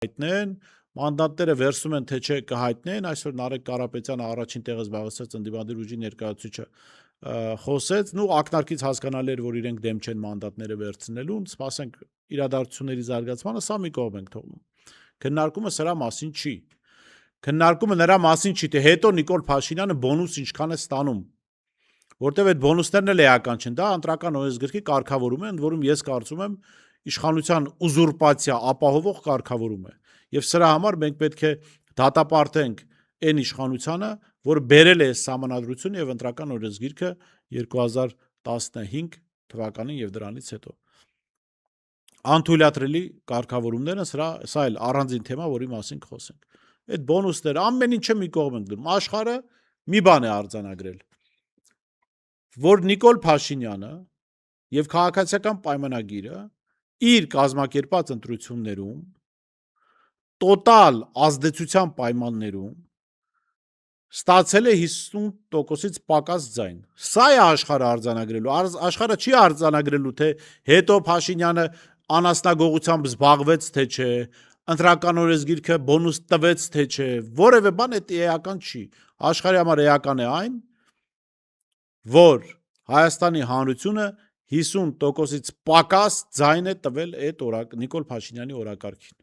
հայտնեն, մանդատները վերցում են, թե չէ կհայտնեն, այսօր Նարեկ Կարապետյանը առաջին տեղը զբաղեցրած ընդդիմադիր ուժի ներկայացուցիչը խոսեց, ակնարկից հասկանալի էր, որ իրենք դեմ չեն մանդատները վերցնելուն, սպասենք իրադարձությունների զարգացմանը, սա մի կողմ ենք թողնում։ Քննարկումը սրա մասին չի։ Քննարկումը նրա մասին չի, թե հետո Նիկոլ Փաշինյանը բոնուս ինչքան է ստանում, որտեվ այդ բոնուսներն էլ էական չեն, դա ընտրական օրենսգրքի կարգավորում է, ընդ որում ես կարծում եմ իշխանության ուզուրպացիա ապահովող կարգավորում է։ Եվ սրա համար մենք պետք է դատապարտենք այն իշխանությանը, որ բերել է սահմանադրությունը եւ ընտրական օրենսգիրքը 2015 թվականին եւ դրանից հետո։ Անթույլատրելի կարգավորումները, սա էլ առանձին թեմա, որի մասին կխոսենք։ Այդ բոնուսները ամեն ինչը մի կողմ ենք դնում։ Աշխարհը մի բան է արձանագրել, որ Նիկոլ Փաշինյանը եւ քաղաքացիական պայմանագիրը իր կազմակերպած ընտրություններում տոտալ ազդեցության պայմաններում ստացել է 50%-ից պակաս ձայն։ Սա է աշխարհը արձանագրելու։ Աշխարհը չի արձանագրելու, թե հետո Փաշինյանը անասնագողությամբ զբաղվեց, թե չէ, ընտրական օրենսգիրքը բոնուս տվեց, թե չէ, որևէ բան այդ էական չի։ Աշխարհի համար էական է այն, որ Հայաստանի Հանրությունը 50%-ից պակաս ձայն է տվել այդ Նիկոլ Փաշինյանի օրակարգին։